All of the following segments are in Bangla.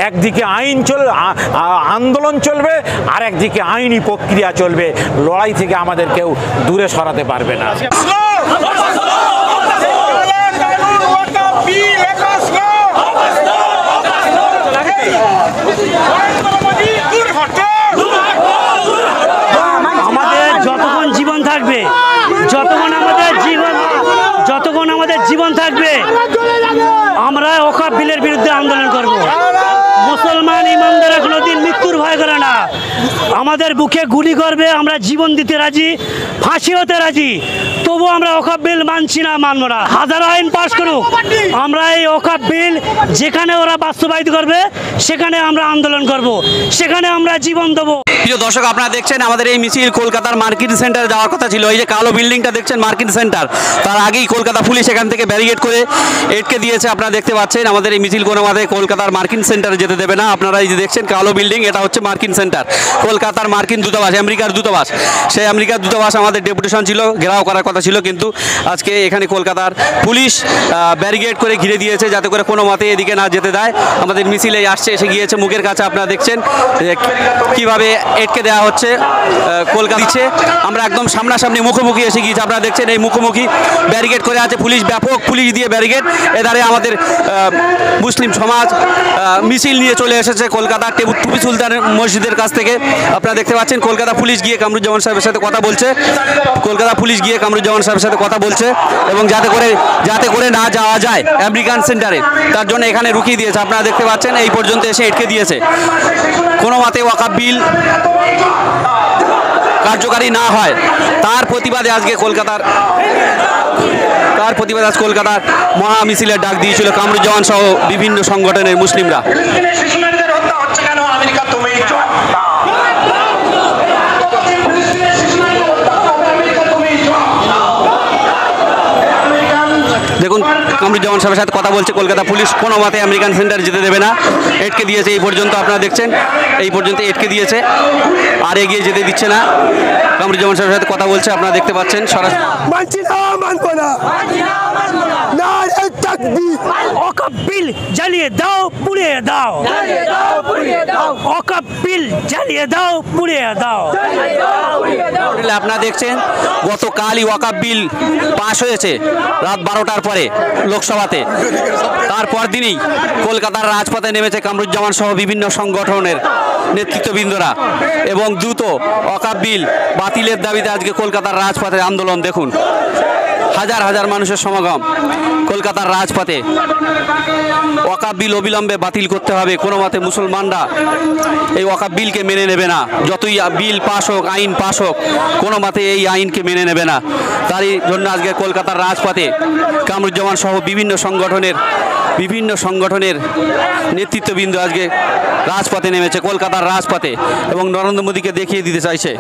একদিকে আন্দোলন চলবে, আর একদিকে আইনি প্রক্রিয়া চলবে। লড়াই থেকে আমাদের কেউ দূরে সরাতে পারবে না। আমাদের যতক্ষণ জীবন থাকবে, যতক্ষণ আমাদের জীবন থাকবে, আমরা ওয়াকফ বিলের বিরুদ্ধে আন্দোলন করব। মুসলমান ইমানদার কোনোদিন মৃত্যুর ভয় করে না। আমাদের বুকে গুলি করবে, আমরা জীবন দিতে রাজি, ফাঁসি হতে রাজি, তবু আমরা ওয়াকফ বিল মানছি না, মানব না। হাজার আইন পাশ করুক, আমরা এই ওয়াকফ বিল যেখানে ওরা বাস্তবায়িত করবে সেখানে আমরা আন্দোলন করব, সেখানে আমরা জীবন দেবো। প্রিয় দর্শক, আপনারা দেখছেন আমাদের এই মিছিল কলকাতার মার্কেট সেন্টারে যাওয়ার কথা ছিল। এই যে কালো বিল্ডিংটা দেখছেন মার্কেট সেন্টার, তার আগেই কলকাতা পুলিশ এখান থেকে ব্যারিকেড করে এটকে দিয়েছে। আপনারা দেখতে পাচ্ছেন আমাদের এই মিছিল কোনো মতে কলকাতার মার্কিন সেন্টারে যেতে দেবে না। আপনারা এই যে দেখছেন কালো বিল্ডিং, এটা হচ্ছে মার্কিন সেন্টার, কলকাতার মার্কিন দূতাবাস, আমেরিকার দূতাবাস। সেই আমেরিকার দূতাবাস আমাদের ডেপুটেশন ছিল, ঘেরাও করার কথা ছিল, কিন্তু আজকে এখানে কলকাতার পুলিশ ব্যারিকেড করে ঘিরে দিয়েছে যাতে করে কোনো মতে এদিকে না যেতে দেয়। আমাদের মিছিলে আসছে, এসে গিয়েছে মুখের কাছে। আপনারা দেখছেন কিভাবে এটকে দেওয়া হচ্ছে কলকাতা দিচ্ছে। আমরা একদম সামনাসামনি মুখোমুখি এসে গিয়েছি। আপনারা দেখছেন এই মুখোমুখি ব্যারিকেড করে আছে পুলিশ, ব্যাপক পুলিশ দিয়ে ব্যারিকেড। এধারে আমাদের মুসলিম সমাজ মিছিল নিয়ে চলে এসেছে কলকাতা টিপু সুলতান মসজিদের কাছ থেকে। আপনারা দেখতে পাচ্ছেন কলকাতা পুলিশ গিয়ে কামরুজ্জামান সাহেবের সাথে কথা বলছে, এবং যাতে করে না যাওয়া যায় আমেরিকান সেন্টারে, তার জন্য এখানে রুকিয়ে দিয়েছে। আপনারা দেখতে পাচ্ছেন এই পর্যন্ত এসে আটকে দিয়েছে। কোনো মতে ওয়াকফ বিল কার্যকারী না হয় তার প্রতিবাদে আজকে কলকাতার মহা মিছিলের ডাক দিয়েছিল কামরুজ্জামান সহ বিভিন্ন সংগঠনের মুসলিমরা। দেখুন কামরুজ্জামান সাহেবের সাথে কথা বলছে কলকাতা পুলিশ, কোনো মতে আমেরিকান সেন্টারে যেতে দেবে না, এটকে দিয়েছে এই পর্যন্ত। আপনারা দেখছেন এই পর্যন্ত এটকে দিয়েছে, আর এগিয়ে যেতে দিচ্ছে না। কামরুজ্জামান সাহেবের সাথে কথা বলছে, আপনারা দেখতে পাচ্ছেন সরাসরি। ওয়াকফ বিল জ্বালিয়ে দাও, পুড়িয়ে দাও, ওয়াকফ বিল জ্বালিয়ে দাও, পুড়িয়ে দাও। আপনারা দেখছেন গতকালই ওয়াকফ বিল পাশ হয়েছে রাত 12টার পরে লোকসভাতে। তারপর দিনই কলকাতার রাজপথে নেমেছে কামরুজ্জামান সহ বিভিন্ন সংগঠনের নেতৃত্ববৃন্দরা, এবং দ্রুত ওয়াকফ বিল বাতিলের দাবিতে আজকে কলকাতার রাজপথে আন্দোলন। দেখুন হাজার হাজার মানুষের সমাগম কলকাতার রাজপথে। ওয়াকফ বিল অবিলম্বে বাতিল করতে হবে, কোনো মতে মুসলমানরা এই ওয়াকফ বিলকে মেনে নেবে না। যতই বিল পাশ হোক, আইন পাশ হোক, কোনো মতে এই আইনকে মেনে নেবে না। তারই জন্য আজকে কলকাতার রাজপথে কামরুজ্জামান সহ বিভিন্ন সংগঠনের নেতৃত্ববৃন্দ আজকে রাজপথে নেমেছে, কলকাতার রাজপথে, এবং নরেন্দ্র মোদীকে দেখিয়ে দিতে চাইছে।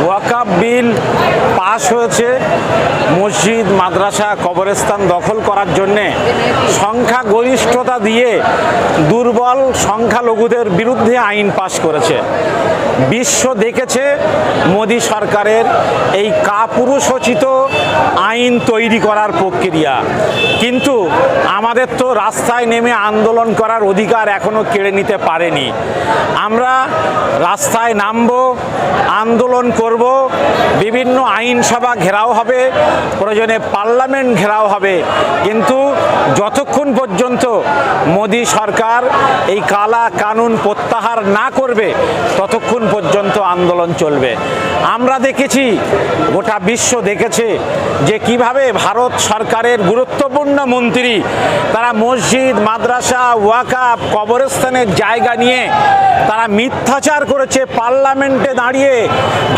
ওয়াকফ বিল পাশ হয়েছে মসজিদ, মাদ্রাসা, কবরস্থান দখল করার জন্যে সংখ্যাগরিষ্ঠতা দিয়ে দুর্বল সংখ্যালঘুদের বিরুদ্ধে আইন পাশ করেছে। বিশ্ব দেখেছে মোদী সরকারের এই কাপুরুষোচিত আইন তৈরি করার প্রক্রিয়া, কিন্তু আমাদের তো রাস্তায় নেমে আন্দোলন করার অধিকার এখনো কেড়ে নিতে পারেনি। আমরা রাস্তায় নামব, আন্দোলন করব, বিভিন্ন আইনসভা ঘেরাও হবে, প্রয়োজনে পার্লামেন্ট ঘেরাও হবে, কিন্তু যতক্ষণ পর্যন্ত মোদী সরকার এই কালা কানুন প্রত্যাহার না করবে ততক্ষণ পর্যন্ত আন্দোলন চলবে। আমরা দেখেছি, গোটা বিশ্ব দেখেছে যে কিভাবে ভারত সরকারের গুরুত্বপূর্ণ মন্ত্রী তারা মসজিদ, মাদ্রাসা, ওয়াকফ, কবরস্থানের জায়গা নিয়ে তারা মিথ্যাচার করেছে। পার্লামেন্টে দাঁড়িয়ে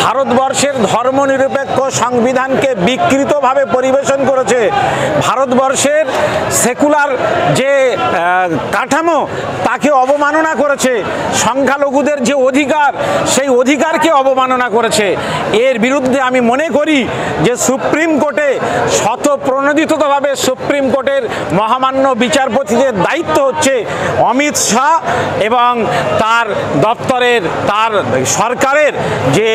ভারতবর্ষের ধর্মনিরপেক্ষ সংবিধানকে বিকৃতভাবে পরিবেশন করেছে। ভারতবর্ষের সেকুলার যে কাঠামো তাকে অবমাননা করেছে। সংখ্যালঘুদের যে অধিকার, সেই সেই অধিকারকে অবমাননা করেছে। এর বিরুদ্ধে আমি মনে করি যে সুপ্রিম কোর্টে স্বতঃপ্রণোদিতভাবে সুপ্রিম কোর্টের মহামান্য বিচারপতিদের দায়িত্ব হচ্ছে অমিত শাহ এবং তার দপ্তরের তার সরকারের যে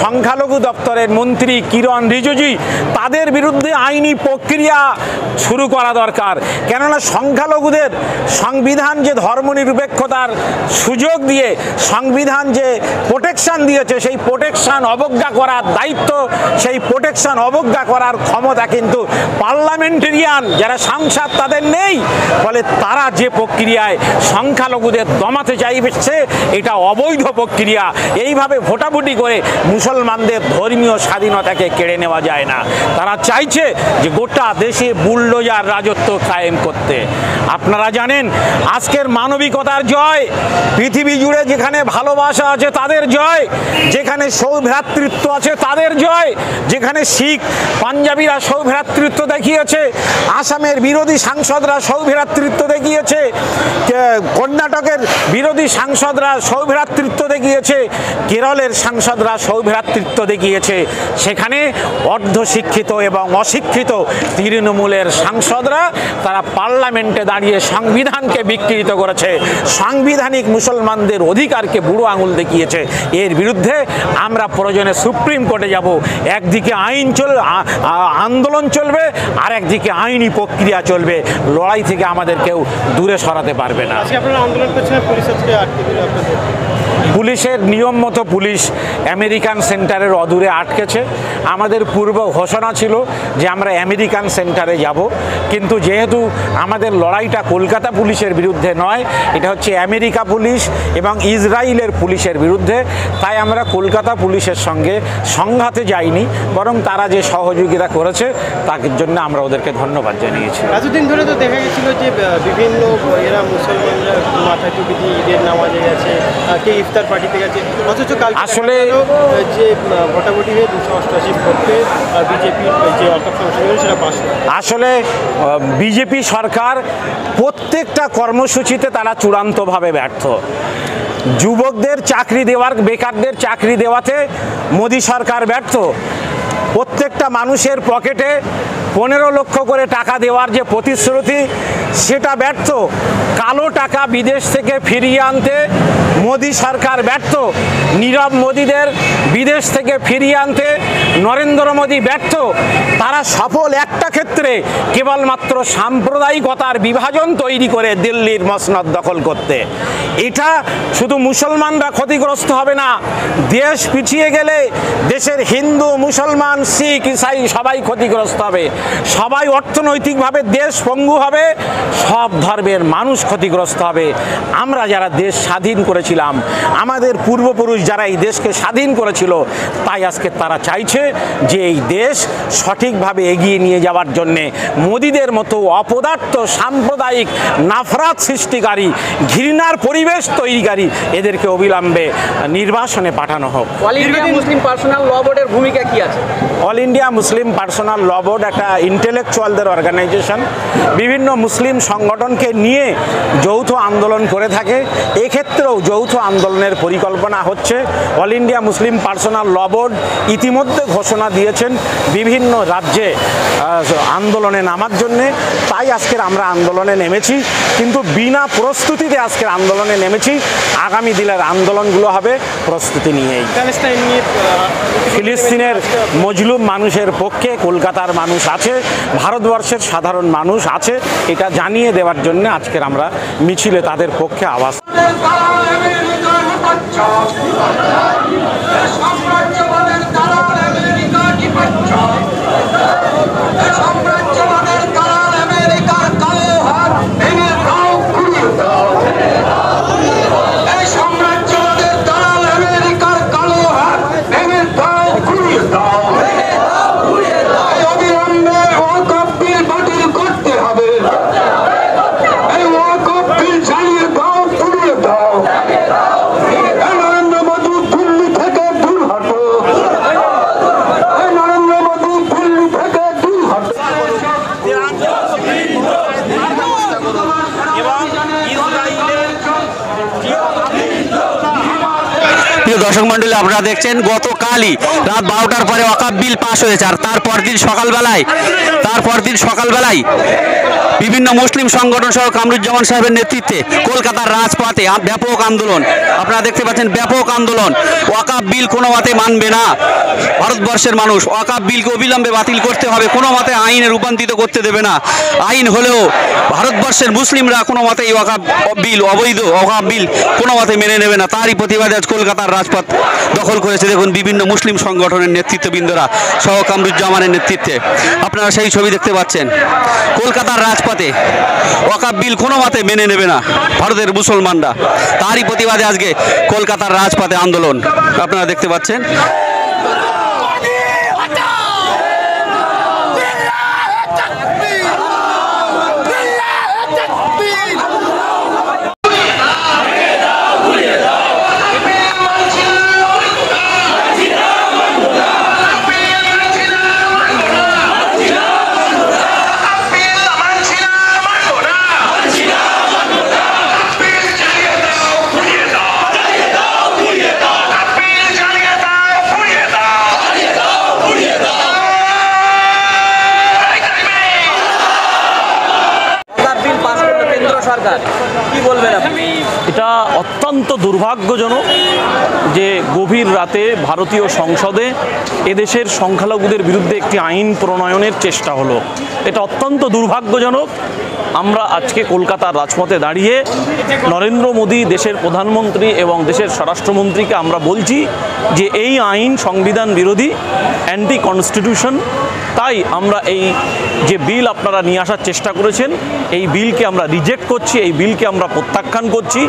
সংখ্যালঘু দপ্তরের মন্ত্রী কিরণ রিজিজু তাদের বিরুদ্ধে আইনি প্রক্রিয়া শুরু করা দরকার। কেননা সংখ্যালঘুদের সংবিধান যে ধর্মনিরপেক্ষতার সুযোগ দিয়ে সংবিধান যে প্রোটেকশন দিয়েছে সেই প্রোটেকশন অবজ্ঞা করার দায়িত্ব, সেই প্রোটেকশন অবজ্ঞা করার ক্ষমতা কিন্তু পার্লামেন্টেরিয়ান যারা সাংসদ তাদের নেই। ফলে তারা যে প্রক্রিয়ায় সংখ্যালঘুদের দমাতে চাইছে এটা অবৈধ প্রক্রিয়া। এইভাবে ভোটাভুটি করে মুসলমানদের ধর্মীয় স্বাধীনতাকে কেড়ে নেওয়া যায় না। তারা চাইছে যে গোটা দেশে বুলডোজার রাজত্ব কায়েম করতে। আপনারা জানেন আজকের মানবিকতার জয়, পৃথিবী জুড়ে যেখানে ভালোবাসা আছে তাদের জয়, যেখানে সৌভ্রাতৃত্ব আছে তাদের জয়, যেখানে শিখ পাঞ্জাবিরা সৌভ্রাতৃত্ব দেখিয়েছে, আসামের বিরোধী সাংসদরা সৌভ্রাতৃত্ব দেখিয়েছে, কর্ণাটকের বিরোধী সাংসদরা সৌভ্রাতৃত্ব দেখিয়েছে, কেরলের সাংসদরা সৌভ্রাতৃত্ব দেখিয়েছে। সেখানে অর্ধশিক্ষিত এবং অশিক্ষিত তৃণমূলের সাংসদরা তারা পার্লামেন্টে দাঁড়িয়ে সংবিধানকে বিকৃত করেছে, সাংবিধানিক মুসলমানদের অধিকারকে বুড়ো আঙুল দেখিয়েছে। এর বিরুদ্ধে আমরা প্রয়োজনে সুপ্রিম কোর্টে যাব। একদিকে আন্দোলন চলবে আর একদিকে আইনি প্রক্রিয়া চলবে। লড়াই থেকে আমাদের কেউ দূরে সরাতে পারবে না। পুলিশের নিয়ম মতো পুলিশ আমেরিকান সেন্টারের অদূরে আটকেছে। আমাদের পূর্ব ঘোষণা ছিল যে আমরা আমেরিকান সেন্টারে যাব, কিন্তু যেহেতু আমাদের লড়াইটা কলকাতা পুলিশের বিরুদ্ধে নয়, এটা হচ্ছে আমেরিকা পুলিশ এবং ইসরায়েলের পুলিশের বিরুদ্ধে, তাই আমরা কলকাতা পুলিশের সঙ্গে সংঘাতে যাইনি, বরং তারা যে সহযোগিতা করেছে তার জন্য আমরা ওদেরকে ধন্যবাদ জানিয়েছি। এতদিন ধরে তো দেখা গেছিল যে বিভিন্ন এরা মুসলমানরা মাথায় টুপি দিয়ে ঈদের নামাজে গেছে, কে ইফতার পার্টিতে গেছে, অথচ কাল আসলে যে ভোটাভুটি হয়ে 288 ভোটে বিজেপির যে অল্প সংসদ সেটা পাস। আসলে বিজেপি সরকার প্রত্যেকটা কর্মসূচিতে তারা চূড়ান্তভাবে ব্যর্থ। যুবকদের চাকরি দেওয়ার, বেকারদের চাকরি দেওয়াতে মোদী সরকার ব্যর্থ। প্রত্যেকটা মানুষের পকেটে 15 লক্ষ করে টাকা দেওয়ার যে প্রতিশ্রুতি সেটা ব্যর্থ। কালো টাকা বিদেশ থেকে ফিরিয়ে আনতে মোদী সরকার ব্যর্থ। নীরব মোদীদের বিদেশ থেকে ফিরিয়ে আনতে নরেন্দ্র মোদী ব্যর্থ। তারা সফল একটা ক্ষেত্রে, কেবলমাত্র সাম্প্রদায়িকতার বিভাজন তৈরি করে দিল্লির মসনদ দখল করতে। এটা শুধু মুসলমানরা ক্ষতিগ্রস্ত হবে না, দেশ পিছিয়ে গেলে দেশের হিন্দু, মুসলমান, শিখ, ইসাই সবাই ক্ষতিগ্রস্ত হবে। সবাই অর্থনৈতিকভাবে দেশ পঙ্গু হবে, সব ধর্মের মানুষ ক্ষতিগ্রস্ত হবে। আমরা যারা দেশ স্বাধীন করেছিলাম, আমাদের পূর্বপুরুষ যারা এই দেশকে স্বাধীন করেছিল, তাই আজকে তারা চাইছে যে এই দেশ সঠিকভাবে এগিয়ে নিয়ে যাওয়ার জন্যে মোদীদের মতো অপদার্থ, সাম্প্রদায়িক, নাফরাত সৃষ্টিকারী, ঘৃণার পরিবেশ তৈরিকারী এদেরকে অবিলম্বে নির্বাসনে পাঠানো হোক। অল ইন্ডিয়া মুসলিম পার্সোনাল ল বোর্ডের ভূমিকা কি আছে? অল ইন্ডিয়া মুসলিম পার্সোনাল ল বোর্ড একটা ইন্টেলেকচুয়ালদের অর্গানাইজেশন, বিভিন্ন মুসলিম সংগঠনকে নিয়ে যৌথ আন্দোলন করে থাকে। এক্ষেত্রেও যৌথ আন্দোলনের পরিকল্পনা হচ্ছে। অল ইন্ডিয়া মুসলিম পার্সোনাল ল বোর্ড ইতিমধ্যে ঘোষণা দিয়েছেন বিভিন্ন রাজ্যে আন্দোলনে নামার জন্যে, তাই আজকের আমরা আন্দোলনে নেমেছি। কিন্তু বিনা প্রস্তুতিতে আজকের আন্দোলনে নেমেছি। আগামী দিনের আন্দোলনগুলো হবে প্রস্তুতি নিয়েই। ফিলিস্তিনের মজলুম মানুষের পক্ষে কলকাতার মানুষ আছে, ভারতবর্ষের সাধারণ মানুষ আছে, এটা জানিয়ে দেওয়ার জন্য আজকের আমরা মিছিলে তাদের পক্ষে আওয়াজ। দর্শক মন্ডলী, আপনারা দেখছেন গতকালই রাত 12টার পরে ওয়াকফ বিল পাশ হয়েছে, আর তারপর দিন সকালবেলায় বিভিন্ন মুসলিম সংগঠন সহ কামরুজ্জামান সাহেবের নেতৃত্বে কলকাতার রাজপথে ব্যাপক আন্দোলন। আপনারা দেখতে পাচ্ছেন ব্যাপক আন্দোলন। ওয়াকফ বিল কোনো মতে মানবে না ভারতবর্ষের মানুষ, ওয়াকফ বিলকে অবিলম্বে বাতিল করতে হবে, কোনো মতে আইনে রূপান্তরিত করতে দেবে না। আইন হলেও ভারতবর্ষের মুসলিমরা কোনো মতেই ওয়াকফ বিল অবৈধ, ওয়াকফ বিল কোনো মতে মেনে নেবে না। তারই প্রতিবাদে আজ কলকাতার রাজপথ দখল করেছে দেখুন বিভিন্ন মুসলিম সংগঠনের নেতৃত্ববৃন্দরা সহ কামরুজ্জামানের নেতৃত্বে। আপনারা সেই ছবি দেখতে পাচ্ছেন কলকাতার রাজপথে ওয়াকফ বিল কোনো মতে মেনে নেবে না ভারতের মুসলমানরা। তারই প্রতিবাদে আজকে কলকাতার রাজপথে আন্দোলন আপনারা দেখতে পাচ্ছেন। এটা অত্যন্ত দুর্ভাগ্যজনক যে গভীর রাতে ভারতীয় সংসদে এদেশের সংখ্যালঘুদের বিরুদ্ধে একটি আইন প্রণয়নের চেষ্টা হলো। এটা অত্যন্ত দুর্ভাগ্যজনক। আমরা আজকে কলকাতার রাজপথে দাঁড়িয়ে নরেন্দ্র মোদী দেশের প্রধানমন্ত্রী এবং দেশের স্বরাষ্ট্রমন্ত্রীকে আমরা বলছি যে এই আইন সংবিধান বিরোধী, অ্যান্টি কনস্টিটিউশন। তাই আমরা এই যে বিল আপনারা নিয়ে আসার চেষ্টা করেছেন, এই বিলকে আমরা রিজেক্ট করছি, এই বিলকে আমরা প্রত্যাখ্যান করছি।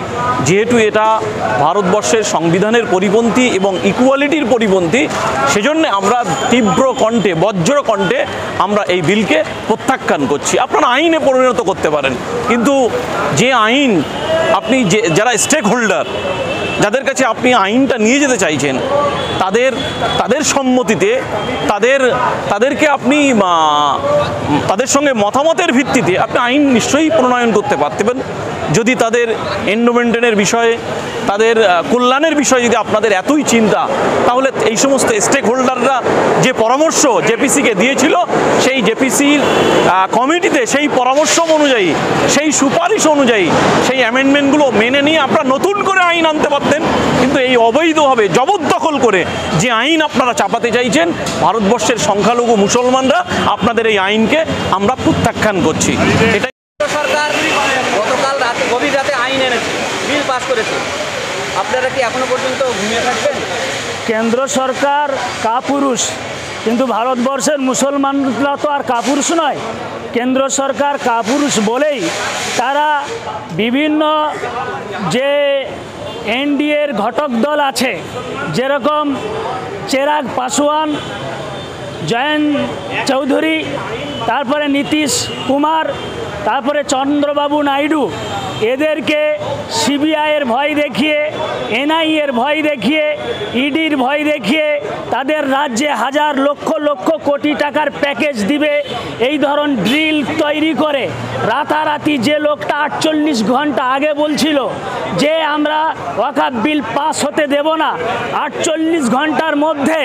যেহেতু এটা ভারতবর্ষের সংবিধানের পরিপন্থী এবং ইকুয়ালিটির পরিপন্থী, সেজন্য আমরা তীব্র কণ্ঠে, বজ্র কণ্ঠে আমরা এই বিলকে প্রত্যাখ্যান করছি। আপনারা আইনে পরিণত করতে পারেন, কিন্তু যে আইন আপনি যারা স্টেক হোল্ডার, যাদের কাছে আপনি আইনটা নিয়ে যেতে চাইছেন, তাদের সম্মতিতে তাদেরকে আপনি তাদের সঙ্গে মতামতের ভিত্তিতে আপনি আইন নিশ্চয়ই প্রণয়ন করতে পারতেন। যদি তাদের এন্ডোমেন্টেনের বিষয়ে, তাদের কল্যাণের বিষয়ে যদি আপনাদের এতই চিন্তা, তাহলে এই সমস্ত স্টেক হোল্ডাররা যে পরামর্শ জেপিসিকে দিয়েছিল, সেই জেপিসির কমিটিতে সেই পরামর্শ অনুযায়ী, সেই সুপারিশ অনুযায়ী সেই অ্যামেন্ডমেন্টগুলো মেনে নিয়ে আপনারা নতুন করে আইন আনতে পারতেন। কিন্তু এই অবৈধভাবে জবরদখল করে যে আইন আপনারা চাপাতে চাইছেন, ভারতবর্ষের সংখ্যালঘু মুসলমানরা আপনাদের এই আইনকে আমরা প্রত্যাখ্যান করছি। এটাই সরকার গতকাল রাতে গভীর রাতে আইন এনেছে, বিল পাস করেছে, আপনারা কি এখনো পর্যন্ত ঘুমিয়ে থাকবেন? কেন্দ্র সরকার কাপুরুষ, কিন্তু ভারতবর্ষের মুসলমানরা তো আর কাপুরুষ নয়। কেন্দ্র সরকার কাপুরুষ বলেই তারা বিভিন্ন যে এনডিএর ঘটক দল আছে, যেরকম চিরাগ পাসওয়ান, জয়ন্ত চৌধুরী, তারপরে নীতিশ কুমার, তারপরে চন্দ্রবাবু নাইডু, এদেরকে সিবিআইয়ের ভয় দেখিয়ে, এনআইএর ভয় দেখিয়ে, ইডির ভয় দেখিয়ে তাদের রাজ্যে হাজার লক্ষ লক্ষ কোটি টাকার প্যাকেজ দিবে, এই ধরন ড্রিল তৈরি করে রাতারাতি যে লোকটা 48 ঘন্টা আগে বলছিল যে আমরা ওয়াকফ বিল পাস হতে দেব না, 48 ঘন্টার মধ্যে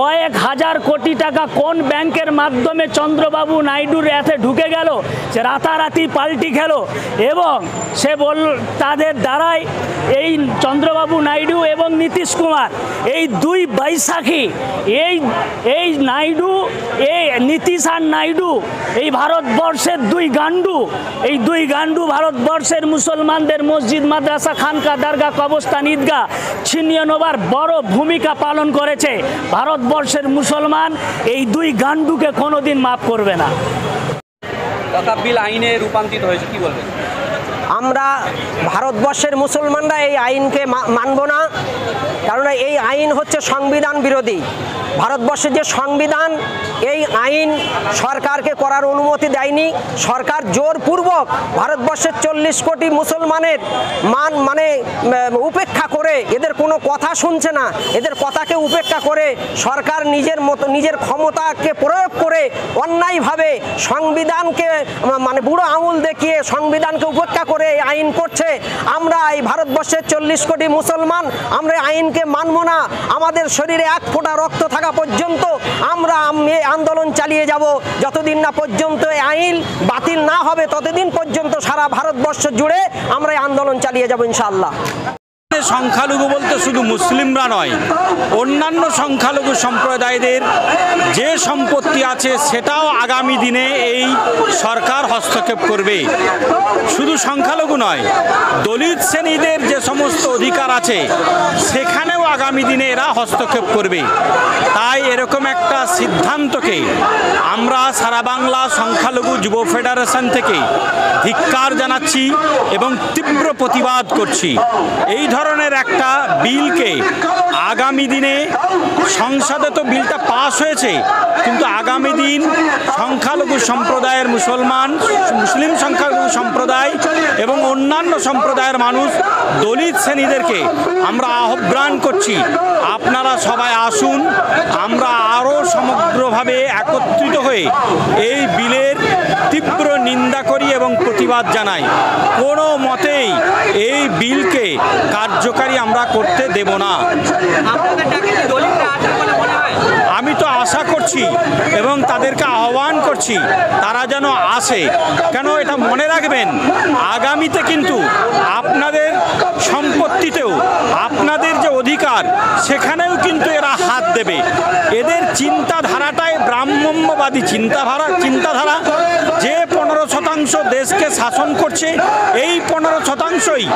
কয়েক হাজার কোটি টাকা কোন ব্যাংকের মাধ্যমে চন্দ্রবাবু নাইডুর হাতে ঢুকে গেল, সে রাতারাতি পাল্টি খেল। এবং সে তাদের দ্বারাই এই চন্দ্রবাবু নাইডু এবং নীতিশ কুমার, এই দুই বৈশাখী, এই নাইডু, এই নীতিশ আর নাইডু, এই ভারতবর্ষের দুই গান্ডু, এই দুই গান্ডু ভারতবর্ষের মুসলমানদের মসজিদ, মাদ্রাসা, খানকা, দরগা, কবরস্থান, ঈদগাহ ছিনিয়ে নেবার বড় ভূমিকা পালন করেছে। ভারতবর্ষের মুসলমান এই দুই গান্ডুকে কোনোদিন মাফ করবে না। ওয়াকফ বিল আইনে রূপান্তরিত হয়েছে, কি বলবেন? আমরা ভারতবর্ষের মুসলমানরা এই আইনকে মানব না, কারণ এই আইন হচ্ছে সংবিধান বিরোধী। ভারতবর্ষের যে সংবিধান এই আইন সরকারকে করার অনুমতি দেয়নি। সরকার জোরপূর্বক ভারতবর্ষের 40 কোটি মুসলমানের মানে উপেক্ষা করে, এদের কোনো কথা শুনছে না, এদের কথাকে উপেক্ষা করে সরকার নিজের ক্ষমতাকে প্রয়োগ করে অন্যায়ভাবে সংবিধানকে মানে বুড়ো আঙুল দেখিয়ে সংবিধানকে উপেক্ষা করে এই আইন করছে। আমরা এই ভারতবর্ষের 40 কোটি মুসলমান আমরা এই আইনকে মানব না। আমাদের শরীরে এক ফোঁটা রক্ত থাকা পর্যন্ত আমরা এই আন্দোলন চালিয়ে যাব। যতদিন না পর্যন্ত এই আইন বাতিল না হবে ততদিন পর্যন্ত সারা ভারতবর্ষ জুড়ে আমরা এই আন্দোলন চালিয়ে যাব ইনশাআল্লাহ। সংখ্যালঘু বলতে শুধু মুসলিমরা নয়, অন্যান্য সংখ্যালঘু সম্প্রদায়দের যে সম্পত্তি আছে সেটাও আগামী দিনে এই সরকার হস্তক্ষেপ করবে। শুধু সংখ্যালঘু নয়, দলিত শ্রেণীদের যে সমস্ত অধিকার আছে সেখানেও আগামী দিনে এরা হস্তক্ষেপ করবে। তাই এরকম একটা সিদ্ধান্তকে আমরা সারা বাংলা সংখ্যালঘু যুব ফেডারেশন থেকে ধিক্কার জানাচ্ছি এবং তীব্র প্রতিবাদ করছি। এই ধরনের একটা বিলকে আগামী দিনে সংসদে তো বিলটা পাস হয়েছে, কিন্তু আগামী দিন সংখ্যালঘু সম্প্রদায়ের মুসলিম সংখ্যালঘু সম্প্রদায় এবং অন্যান্য সম্প্রদায়ের মানুষ, দলিত শ্রেণীদেরকে আমরা আহ্বান করছি, আপনারা সবাই আসুন, আমরা আরও সমগ্রভাবে একত্রিত হয়ে এই বিলের তীব্র নিন্দা করি এবং প্রতিবাদ জানাই। কোনো মতেই এই বিলকে কার্যকারী আমরা করতে দেব না। আমি তো আশা করছি এবং তাদেরকে আহ্বান করছি তারা যেন আসে। কেন এটা মনে রাখবেন, আগামীতে কিন্তু আপনাদের সম্পত্তিতেও আপনাদের যে অধিকার সেখানেও কিন্তু এরা হাত দেবে। এদের চিন্তাধারাটাই ব্রাহ্মণ্যবাদী চিন্তাধারা। যে 15% দেশকে শাসন করছে, এই 15%ই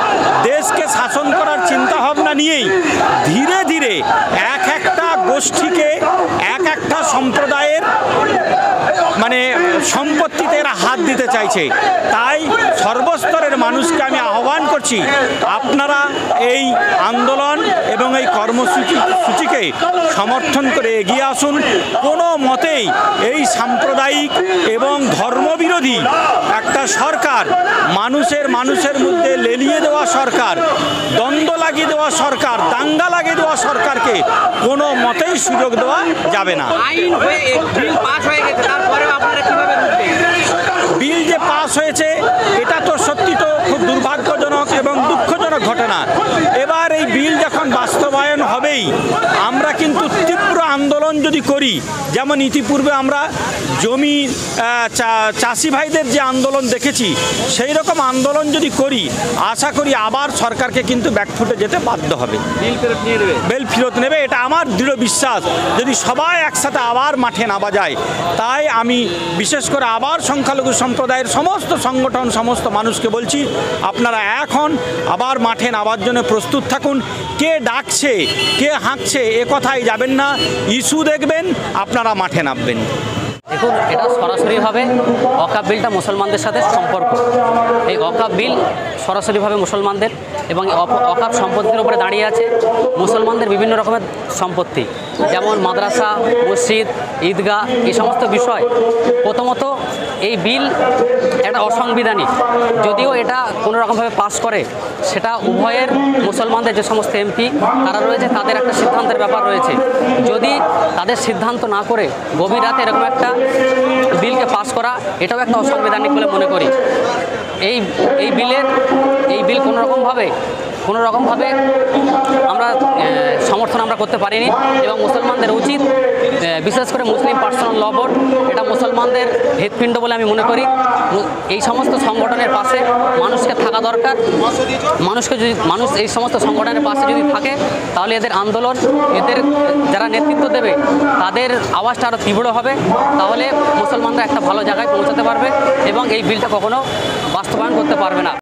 দেশকে শাসন করার চিন্তাভাবনা নিয়েই ধীরে ধীরে একটা গোষ্ঠীকে একটা সম্প্রদায়ের মানে সম্পত্তিতে এরা হাত দিতে চাইছে। তাই সর্বস্তরের মানুষকে আমি আহ্বান করছি, আপনারা এই আন্দোলন এবং এই কর্মসূচিকে সমর্থন করে এগিয়ে আসুন। কোনো মতেই এই সাম্প্রদায়িক এবং ধর্মবিরোধী একটা সরকার, মানুষের মধ্যে লেলিয়ে দেওয়া সরকার, দ্বন্দ্ব লাগিয়ে দেওয়া সরকার, দাঙ্গা লাগিয়ে দেওয়া সরকারকে কোনো মতেই সুযোগ দেওয়া যাবে না। বিল যে পাস হয়েছে এটা তো সত্যি তো খুব দুর্ভাগ্যজনক এবং দুঃখজনক ঘটনা। এবার এই বিল যখন বাস্তবায়ন হবেই আমরা কিন্তু তীব্র আন্দোলন যদি করি, যেমন ইতিপূর্বে আমরা জমি চাষি ভাইদের যে আন্দোলন দেখেছি সেই রকম আন্দোলন যদি করি, আশা করি আবার সরকারকে কিন্তু ব্যাকফুটে যেতে বাধ্য হবে, বিল ফেরত নেবে। এটা আমার দৃঢ় বিশ্বাস, যদি সবাই একসাথে আবার মাঠে নামা যায়। তাই আমি বিশেষ করে আবার সংখ্যালঘু সম্প্রদায়ের সমস্ত সংগঠন, সমস্ত মানুষকে বলছি, আপনারা এখন আবার মাঠে নামার জন্য প্রস্তুত থাকুন। কে ডাকছে কে হাঁকছে এ কথাই যাবেন না, ইস্যু দেখবেন, আপনারা মাঠে নামবেন। দেখুন, এটা সরাসরিভাবে ওয়াকফ বিলটা মুসলমানদের সাথে সম্পর্ক। এই ওয়াকফ বিল সরাসরিভাবে মুসলমানদের এবং ওয়াকফ সম্পত্তির উপরে দাঁড়িয়ে আছে মুসলমানদের বিভিন্ন রকমের সম্পত্তি, যেমন মাদ্রাসা, মসজিদ, ঈদগাহ, এই সমস্ত বিষয়। প্রথমত এই বিল একটা অসাংবিধানিক, যদিও এটা কোনো রকমভাবে পাস করে সেটা উভয়ের মুসলমানদের যে সমস্ত এমপি তারা রয়েছে তাদের একটা সিদ্ধান্তের ব্যাপার রয়েছে। যদি তাদের সিদ্ধান্ত না করে গভীর রাতে এরকম একটা বিলকে পাস করা, এটাও একটা অসাংবিধানিক বলে মনে করি। এই বিল কোনো রকমভাবে আমরা সমর্থন করতে পারিনি এবং মুসলমানদের উচিত, বিশেষ করে মুসলিম পার্সোনাল ল বোর্ড, এটা মুসলমানদের হৃৎপিণ্ড বলে আমি মনে করি। এই সমস্ত সংগঠনের পাশে মানুষকে থাকা দরকার। মানুষ এই সমস্ত সংগঠনের পাশে যদি থাকে তাহলে এদের আন্দোলন, এদের যারা নেতৃত্ব দেবে তাদের আওয়াজটা আরও তীব্র হবে। তাহলে মুসলমানরা একটা ভালো জায়গায় পৌঁছাতে পারবে এবং এই বিলটা কখনো বাস্তবায়ন করতে পারবে না।